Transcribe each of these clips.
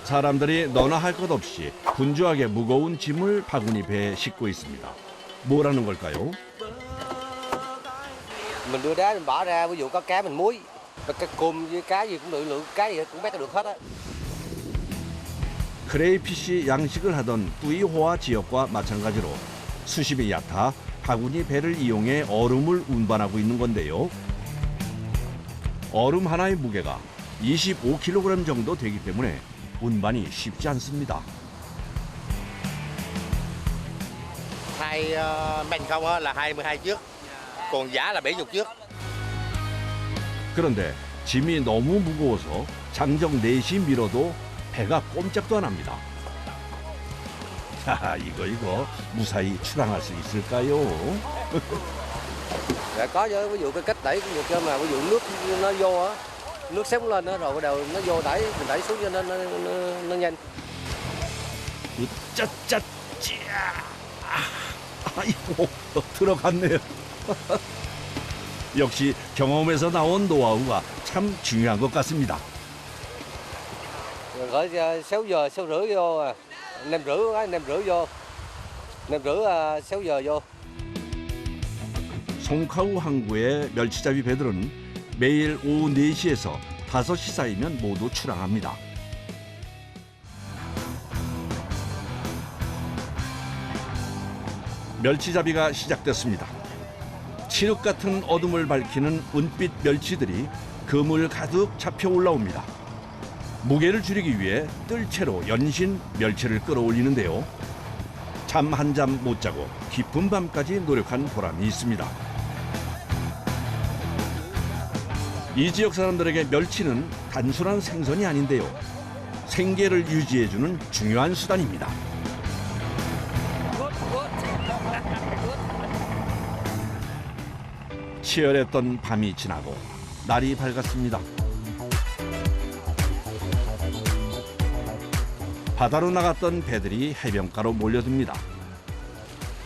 사람들이 너나 할 것 없이 분주하게 무거운 짐을 바구니 배에 싣고 있습니다. 뭐라는 걸까요? Mình đưa đá mình bỏ ra, ví dụ có cá mình muối, cái cơm với cá gì cũng được, lượng cá gì cũng bắt được hết á. 크레이피쉬 양식을 하던 뿌이호아 지역과 마찬가지로 수심이 얕아 바구니 배를 이용해 얼음을 운반하고 있는 건데요. 얼음 하나의 무게가 25kg 정도 되기 때문에 운반이 쉽지 않습니다. Hai men không á là 22 trước, còn giả là 70 trước. 그런데 짐이 너무 무거워서 장정 4시 밀어도 배가 꼼짝도 안 합니다. 자, 이거 무사히 출항할 수 있을까요? Dạ có chứ, ví dụ cái cách đẩy cũng được cho mà ví dụ nước nó vô á, nước xém lên đó rồi bắt đầu nó vô đẩy, mình đẩy xuống cho nó nhanh. 으짜짜 짜. 아이고 들어갔네요. 역시 경험에서 나온 노하우가 참 중요한 것 같습니다. Rồi gửi 6 giờ, 6 rưỡi vô, 5 rưỡi á, 5 rưỡi vô, 5 rưỡi 6 giờ vô. 송카우 항구의 멸치잡이 배들은 매일 오후 4시에서 5시 사이면 모두 출항합니다. 멸치잡이가 시작됐습니다. 칠흑 같은 어둠을 밝히는 은빛 멸치들이 그물 가득 잡혀 올라옵니다. 무게를 줄이기 위해 뜰채로 연신 멸치를 끌어올리는데요. 잠 한 잠 못 자고 깊은 밤까지 노력한 보람이 있습니다. 이 지역 사람들에게 멸치는 단순한 생선이 아닌데요. 생계를 유지해주는 중요한 수단입니다. 치열했던 밤이 지나고 날이 밝았습니다. 바다로 나갔던 배들이 해변가로 몰려듭니다.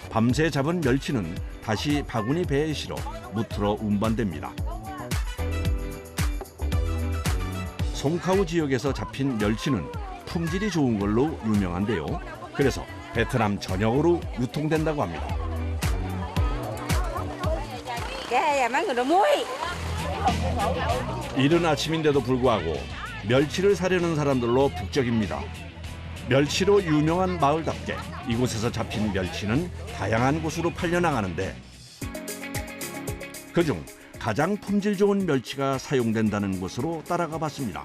밤새 잡은 멸치는 다시 바구니 배에 실어 무트로 운반됩니다. 송카우 지역에서 잡힌 멸치는 품질이 좋은 걸로 유명한데요. 그래서 베트남 전역으로 유통된다고 합니다. 이른 아침인데도 불구하고 멸치를 사려는 사람들로 북적입니다. 멸치로 유명한 마을답게 이곳에서 잡힌 멸치는 다양한 곳으로 팔려나가는데 그중 가장 품질 좋은 멸치가 사용된다는 곳으로 따라가 봤습니다.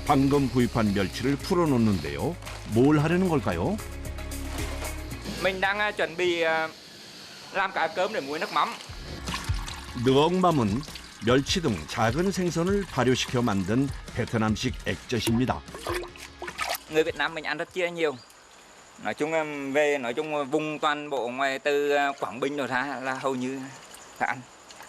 방금 구입한 멸치를 풀어놓는데요. 뭘 하려는 걸까요? Mình đang chuẩn bị làm cá cơm để muối nước mắm. 느엉맘은 멸치 등 작은 생선을 발효시켜 만든 베트남식 액젓입니다. Người Việt Nam mình ăn rất chia nhiều. Nói chung vùng toàn bộ ngoài từ Quảng Bình rồi ra là hầu như là ăn.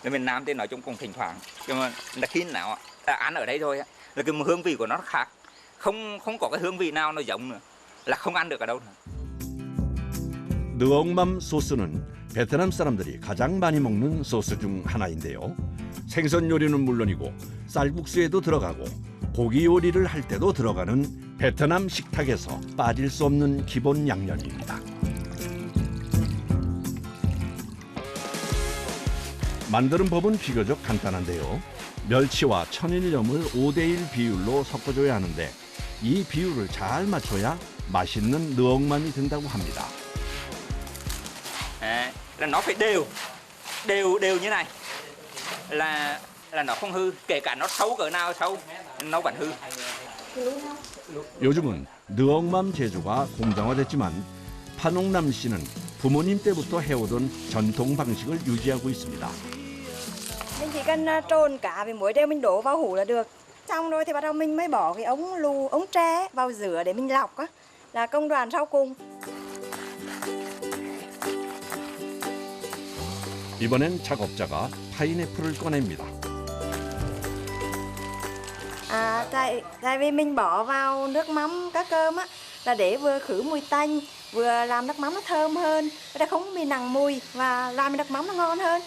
Ở miền Nam thì nói chung cũng thỉnh thoảng, nhưng mà là khi nào ăn ở đây thôi là cái hương vị của nó khác, không có cái hương vị nào nó giống nữa, là không ăn được ở đâu nữa. 느엉맘 소스는 베트남 사람들이 가장 많이 먹는 소스 중 하나인데요. 생선 요리는 물론이고 쌀국수에도 들어가고 고기 요리를 할 때도 들어가는 베트남 식탁에서 빠질 수 없는 기본 양념입니다. 만드는 법은 비교적 간단한데요. 멸치와 천일염을 5대1 비율로 섞어줘야 하는데 이 비율을 잘 맞춰야 맛있는 느엉맘이 된다고 합니다. Là nó phải đều như này là nó không hư, kể cả nó sâu cỡ nào sâu nó vẫn hư. 요즘은 느엉맘 제조가 공장화됐지만 판옥남 씨는 부모님 때부터 해오던 전통 방식을 유지하고 있습니다. Mình chỉ cần trộn cá với muối đều mình đổ vào hũ là được. Xong rồi thì bắt đầu mình mới bỏ cái ống tre vào rửa để mình lọc á, là công đoạn sau cùng. 이번엔 작업자가 파인애플을 꺼냅니다. Tại vì mình bỏ vào nước mắm cá cơm á là để vừa khử mùi tanh, vừa làm nước mắm nó thơm hơn, nó không bị nặng mùi và làm nước mắm nó ngon hơn.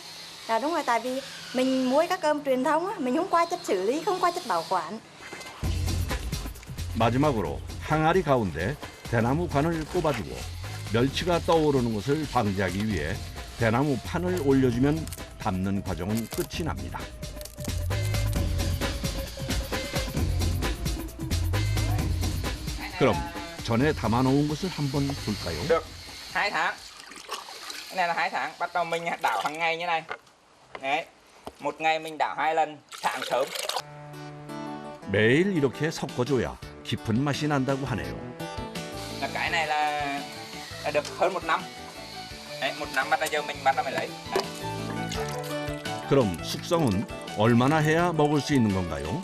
Là đúng rồi, tại vì Mình muối cá cơm truyền thống á, mình không qua chất xử lý, không qua chất bảo quản. 마지막으로 항아리 가운데 대나무 관을 꼽아주고 멸치가 떠오르는 것을 방지하기 위해 대나무 판을 올려주면 담는 과정은 끝이 납니다. 그럼 전에 담아놓은 것을 한번 볼까요? Được 2 tháng. Cái này là 2 tháng, bắt đầu mình đảo hàng ngày như này. Đấy. Một ngày mình đảo 2 lần, sáng sớm. 매일 이렇게 섞어줘야 깊은 맛이 난다고 하네요. Là cái này là được hơn 1 năm. Đấy, 1 năm bắt đầu giờ mình bắt đầu mới lấy. Đấy. 그럼 숙성은 얼마나 해야 먹을 수 있는 건가요?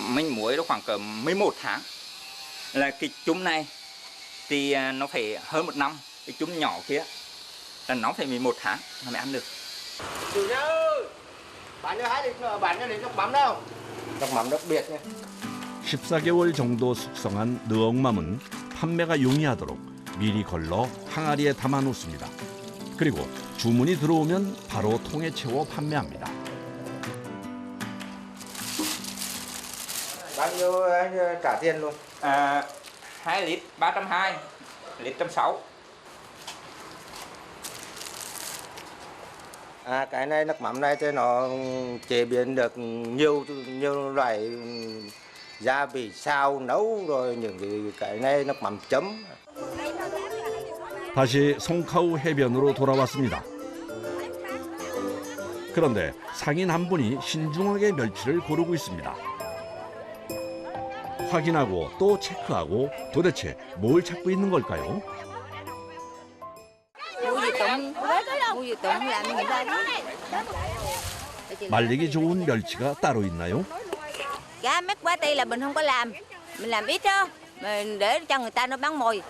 Mình muối nó khoảng cỡ 11 tháng. Là cái chum này thì nó phải hơn 1 năm. Cái chum nhỏ kia là nó phải 11 tháng là mới ăn được. Chủ nhà ơi, bạn ơi hãy đến nước mắm đâu. Nước mắm đặc biệt nha. 14개월 정도 숙성한 느엉맘은 판매가 용이하도록 미리 걸러 항아리에 담아 놓습니다. 그리고 주문이 들어오면 바로 통에 채워 판매합니다. Bao nhiêu anh trả tiền luôn? 2 lít 320, lít 160. Cái này nước mắm này thì nó chế biến được nhiều loại gia vị xào nấu rồi những cái này nước mắm chấm. 다시 송카우 해변으로 돌아왔습니다. 그런데 상인 한 분이 신중하게 멸치를 고르고 있습니다. 확인하고 또 체크하고 도대체 뭘 찾고 있는 걸까요? 말리기 좋은 멸치가 따로 있나요? Giá mắc quá ti là mình không có làm, mình làm ít đó, mình để cho người ta nó bán mồi.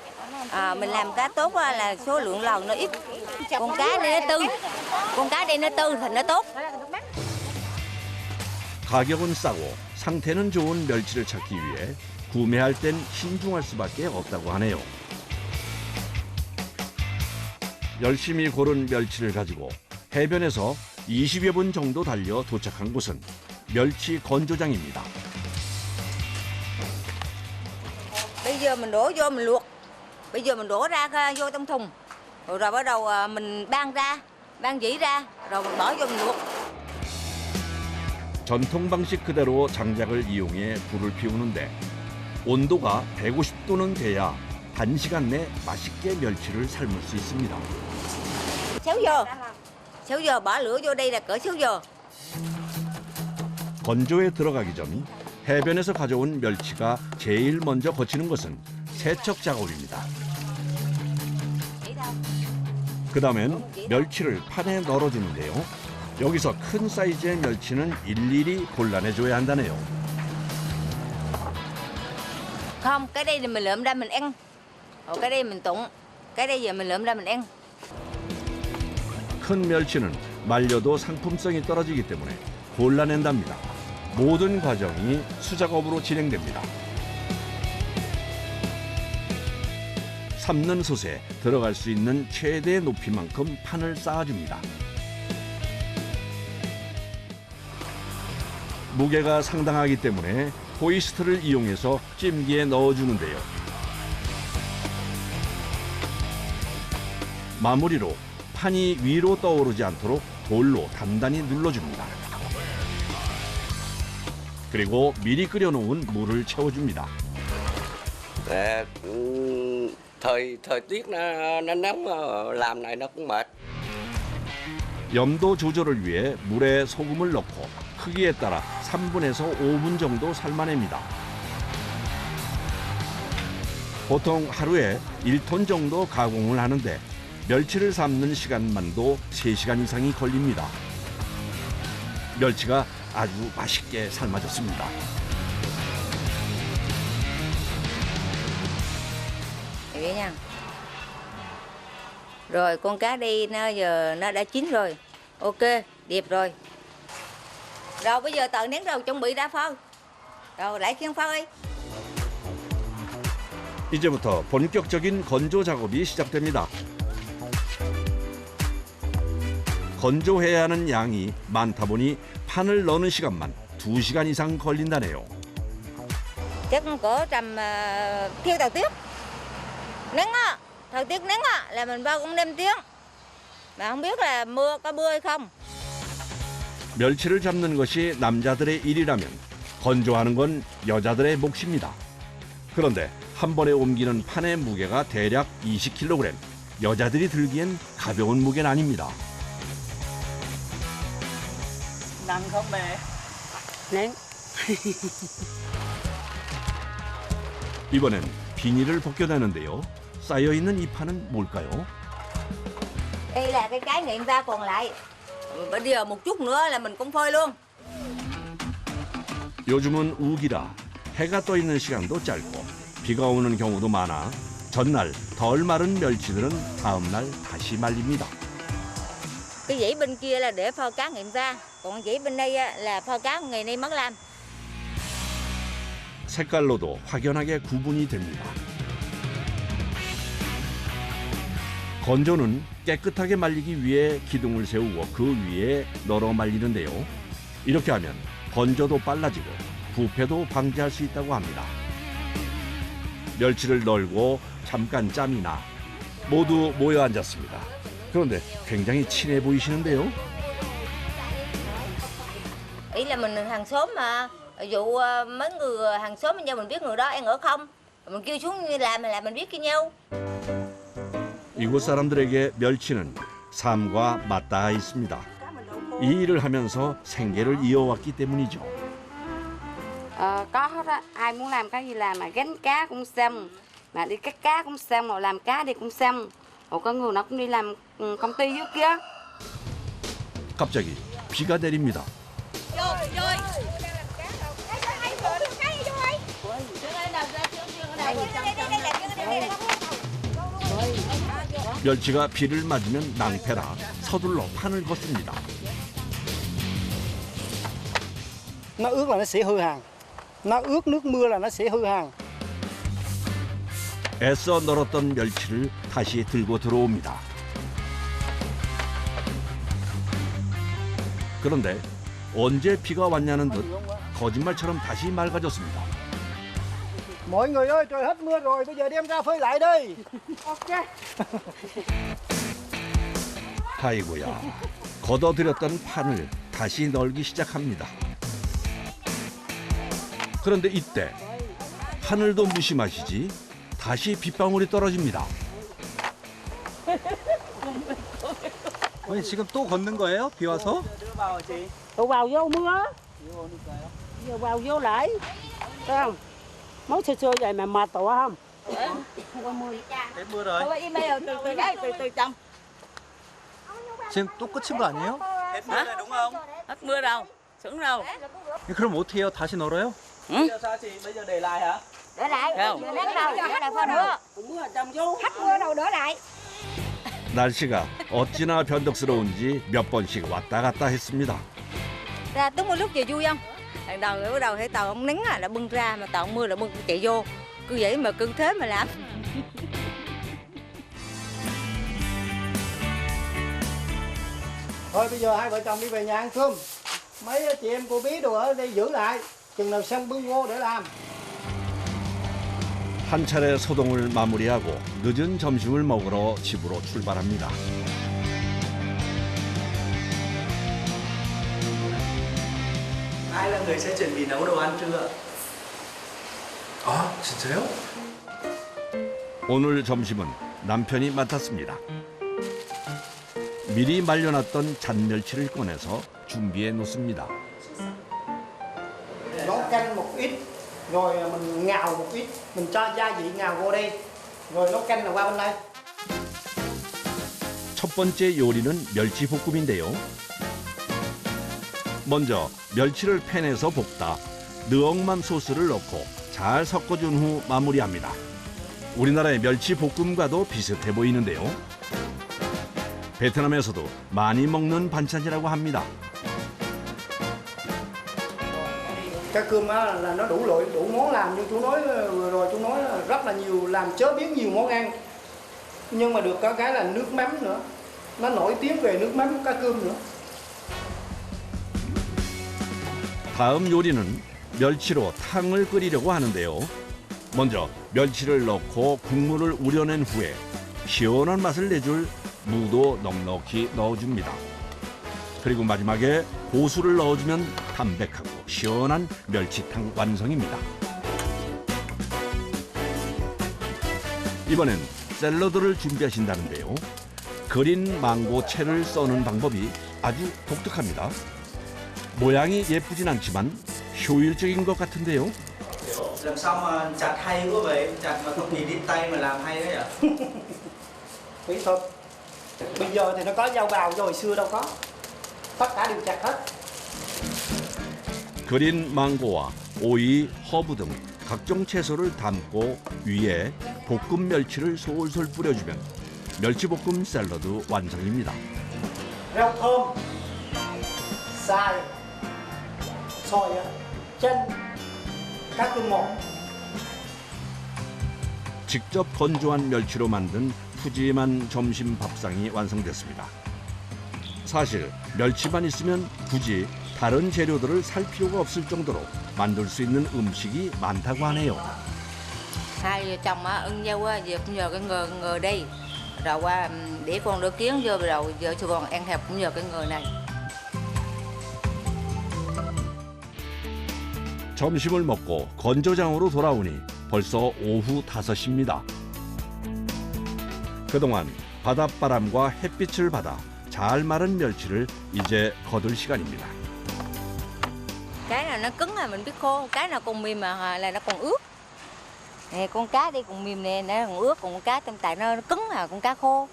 Mình làm cá tốt là số lượng lần nó ít, con cá đây nó tư, thành nó tốt. 가격은 싸고 상태는 좋은 멸치를 찾기 위해 구매할 땐 신중할 수밖에 없다고 하네요. 열심히 고른 멸치를 가지고 해변에서 20여 분 정도 달려 도착한 곳은 멸치 건조장입니다. Bây giờ mình đổ vô mình luộc, bây giờ mình đổ ra vô trong thùng, rồi bắt đầu mình ban dĩ ra, rồi mình bỏ vô mình luộc. 전통 방식 그대로 장작을 이용해 불을 피우는데 온도가 150도는 돼야 단시간 내 맛있게 멸치를 삶을 수 있습니다. 6 giờ bỏ lửa vô đây là cỡ 6 giờ. 건조에 들어가기 전 해변에서 가져온 멸치가 제일 먼저 거치는 것은 세척 작업입니다. 그 다음엔 멸치를 판에 널어주는데요. 여기서 큰 사이즈의 멸치는 일일이 골라내줘야 한다네요. Không, cái đây thì mình lượm ra mình ăn, cái đây mình tụng, cái đây giờ mình lượm ra mình ăn. 큰 멸치는 말려도 상품성이 떨어지기 때문에 골라낸답니다. 모든 과정이 수작업으로 진행됩니다. 삶는 솥에 들어갈 수 있는 최대 높이만큼 판을 쌓아줍니다. 무게가 상당하기 때문에 호이스트를 이용해서 찜기에 넣어주는데요. 마무리로 판이 위로 떠오르지 않도록 돌로 단단히 눌러줍니다. 그리고 미리 끓여놓은 물을 채워줍니다. Thời tiết nó nóng làm này nó cũng mệt. 염도 조절을 위해 물에 소금을 넣고 크기에 따라 3분에서 5분 정도 삶아냅니다. 보통 하루에 1톤 정도 가공을 하는데 멸치를 삶는 시간만도 3시간 이상이 걸립니다. 멸치가 아주 맛있게 삶아졌습니다. Vậy nha. Rồi con cá đi giờ nó đã chín rồi. Ok, đẹp rồi. Rồi bây giờ tận nén rồi chuẩn bị ra phơi. Rồi lại khiêng phơi. 이제부터 본격적인 건조 작업이 시작됩니다. 건조해야 하는 양이 많다 보니 판을 넣는 시간만 2시간 이상 걸린다네요. Chắc cỡ tầm thiêu thời tiết nắng á, thời tiết nắng á là mình bao cũng 5 tiếng mà không biết là có mưa hay không. 멸치를 잡는 것이 남자들의 일이라면 건조하는 건 여자들의 몫입니다. 그런데 한 번에 옮기는 판의 무게가 대략 20kg. 여자들이 들기엔 가벼운 무게는 아닙니다. Nặng không mẹ? Nắng. 이번엔 비닐을 벗겨내는데요. 쌓여있는 이 판은 뭘까요? Đây là cái nghiệm ra còn lại. Bây giờ một chút nữa là mình cũng phơi luôn. 요즘은 우기라 해가 떠 있는 시간도 짧고 비가 오는 경우도 많아 전날 덜 마른 멸치들은 다음 날 다시 말립니다. Cái dãy bên kia là để phơi cá nghiệm ra, còn dãy bên đây á, là phơi cá ngày nay mới làm. 색깔로도 확연하게 구분이 됩니다. 건조는 깨끗하게 말리기 위해 기둥을 세우고 그 위에 널어 말리는데요. 이렇게 하면 건조도 빨라지고 부패도 방지할 수 있다고 합니다. 멸치를 널고 잠깐 짬이나 모두 모여 앉았습니다. 그런데 굉장히 친해 보이시는데요. Ý là mình hàng xóm mà, ví dụ mấy người hàng xóm bên nhau mình biết người đó ăn ở không, mình kêu xuống làm là mình biết với nhau. 이곳 사람들에게 멸치는 삶과 맞닿아 있습니다. 이 일을 하면서 생계를 이어왔기 때문이죠. Có hết á, ai muốn làm cái gì làm, mà gánh cá cũng xong, mà đi cắt cá cũng xong, rồi làm cá đi cũng xong. Rồi có người nó cũng đi làm công ty dưới kia. 갑자기 비가 내립니다. 멸치가 비를 맞으면 낭패라 서둘러 판을 걷습니다. Nó ướt là nó sẽ hư hàng. Nó ướt nước mưa là nó sẽ hư hàng. 애써 널었던 멸치를 다시 들고 들어옵니다. 그런데 언제 비가 왔냐는 듯 거짓말처럼 다시 맑아졌습니다. Mọi người ơi, trời hết mưa rồi, bây giờ đem ra phơi lại đây. 아이고야, 걷어들였던 판을 다시 널기 시작합니다. 그런데 이때 하늘도 무심하시지 다시 빗방울이 떨어집니다. 아니 지금 또 걷는 거예요? 비 와서? Tụ vào vô mưa. Giờ vào vô lại. Thấy không? Mới xưa xưa vậy mà mệt tụ không? Không có mưa. Hết mưa rồi. Từ trong. 지금 또 끝인 거 아니에요? Hết mưa rồi đúng không? Hết mưa đâu. Sướng đâu. 그럼 어떻게 해요? 다시 널어요? Bây giờ để lại hả? Đỡ lại, Không. giờ nắng đâu, để lại phơi nữa. Mưa ở trong vô. Hết mưa đâu đỡ lại. 날씨가 어찌나 변덕스러운지 몇 번씩 왔다 갔다 했습니다. Ra đúng một lúc về vui không? Thằng đầu bắt đầu thấy tàu ông nắng là bưng ra, mà tàu mưa là bưng chạy vô. Cứ vậy mà cứ thế mà làm. Thôi bây giờ hai vợ chồng đi về nhà ăn cơm. Mấy chị em cô bí đồ ở đây giữ lại. Chừng nào xong bưng vô để làm. 한 차례 소동을 마무리하고 늦은 점심을 먹으러 집으로 출발합니다. Ai là người sẽ chuẩn bị nấu đồ ăn trưa? 아 진짜요? 오늘 점심은 남편이 맡았습니다. 미리 말려놨던 잔멸치를 꺼내서 준비해 놓습니다. Nấu canh một ít, rồi mình ngào một ít, mình cho gia vị ngào vô đây, rồi nấu canh là qua bên đây. 첫 번째 요리는 멸치 볶음인데요. 먼저 멸치를 팬에서 볶다 느엉만 소스를 넣고 잘 섞어준 후 마무리합니다. 우리나라의 멸치 볶음과도 비슷해 보이는데요. 베트남에서도 많이 먹는 반찬이라고 합니다. Cái cơm á là nó đủ loại, đủ món làm, như chú nói vừa rồi, chú nói là rất là nhiều, làm chế biến nhiều món ăn. Nhưng mà được có cái là nước mắm nữa. nó nổi tiếng về nước mắm cá cơm nữa. 다음 요리는 멸치로 탕을 끓이려고 하는데요. 먼저 멸치를 넣고 국물을 우려낸 후에 시원한 맛을 내줄 무도 넉넉히 넣어줍니다. 그리고 마지막에 고수를 넣어주면 담백하고 시원한 멸치탕 완성입니다. 이번엔 샐러드를 준비하신다는데요. 그린 망고 채를 써는 방법이 아주 독특합니다. 모양이 예쁘진 않지만 효율적인 것 같은데요. Làm sao mà chặt hay quá vậy? Chặt mà không thì đi tay mà làm hay đấy ạ? Kỹ thuật. Bây giờ thì nó có dao bào, rồi xưa đâu có. Tất cả đều chặt hết. 그린 망고와 오이, 허브 등 각종 채소를 담고 위에 볶음 멸치를 솔솔 뿌려주면 멸치볶음 샐러드 완성입니다. Rau thơm, xài, xoài, chanh, cá cơm một. 직접 건조한 멸치로 만든 푸짐한 점심 밥상이 완성됐습니다. 사실 멸치만 있으면 굳이 다른 재료들을 살 필요가 없을 정도로 만들 수 있는 음식이 많다고 하네요. Hai vợ chồng á ưng nhau á, giờ cũng nhờ cái người đi. Rồi qua để con đỡ kiến vô rồi giờ cho con ăn hẹp cũng nhờ cái người này. 점심을 먹고 건조장으로 돌아오니 벌써 오후 5시입니다. 그동안 바닷바람과 햇빛을 받아 잘 마른 멸치를 이제 거둘 시간입니다. Cái nào nó cứng là mình biết khô, cái nào còn mềm mà là nó còn ướt. Nè con cá đây còn mềm nè, nó còn ướt, còn con cá trong tại nó cứng là con cá khô.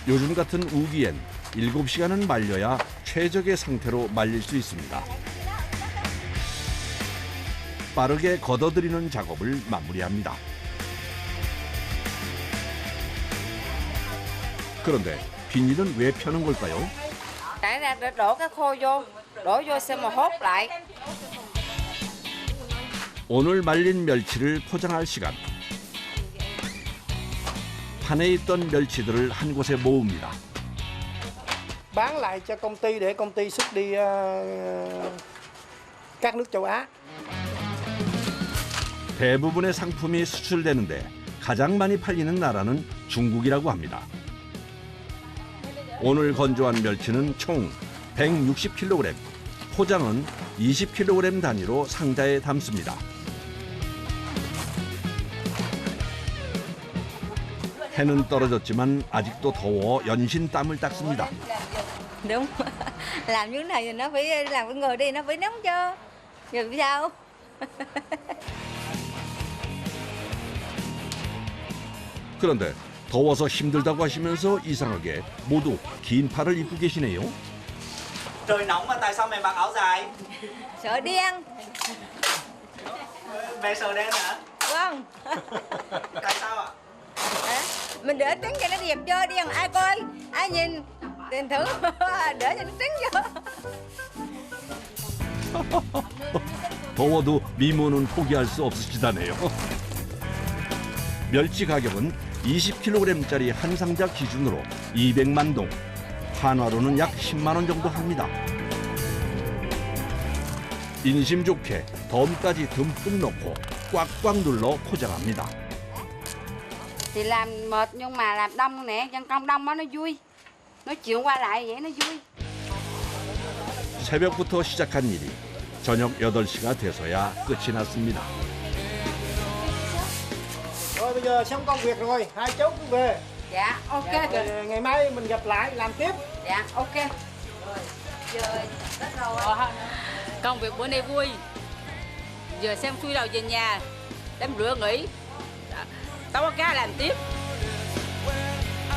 요즘 같은 우기엔 7시간은 말려야 최적의 상태로 말릴 수 있습니다. 빠르게 걷어들이는 작업을 마무리합니다. 그런데 비닐은 왜 펴는 걸까요? Cái ra để đổ cái khô vô, đổ vô xem mà hốt lại. 오늘 말린 멸치를 포장할 시간. 판에 있던 멸치들을 한 곳에 모읍니다. Bán lại cho công ty để công ty xuất đi các nước châu Á. 대부분의 상품이 수출되는데 가장 많이 팔리는 나라는 중국이라고 합니다. 오늘 건조한 멸치는 총 160kg, 포장은 20kg 단위로 상자에 담습니다. 해는 떨어졌지만 아직도 더워 연신 땀을 닦습니다. Đúng. Làm như thế này thì nó phải làm cái người đi nó phải nóng cho. Rồi sao? 그런데 더워서 힘들다고 하시면서 이상하게 모두 긴 팔을 입고 계시네요. Trời nóng mà tại sao mày mặc áo dài? Sợ đen. Mẹ sợ đen hả? Vâng. Tại sao ạ? Mình đỡ trứng cho nó đẹp cho đen ai coi, ai nhìn tiền thử đỡ cho nó trứng cho. 더워도 미모는 포기할 수 없으시다네요. 멸치 가격은 20kg짜리 한 상자 기준으로 200만 동, 한화로는 약 10만 원 정도 합니다. 인심 좋게 덤까지 듬뿍 넣고 꽉꽉 눌러 포장합니다. Thì làm mệt nhưng mà làm đông nè, dân công đông đó nó vui. Nói chuyện qua lại vậy nó vui. 새벽부터 시작한 일이 저녁 8시가 돼서야 끝이 났습니다. Rồi bây giờ xong công việc rồi, hai cháu cũng về. Dạ, ok. Rồi, ngày mai mình gặp lại làm tiếp. Dạ, ok. Công việc bữa nay vui. Giờ xem xuôi đầu về nhà, đám rửa nghỉ. Tao có cá làm tiếp.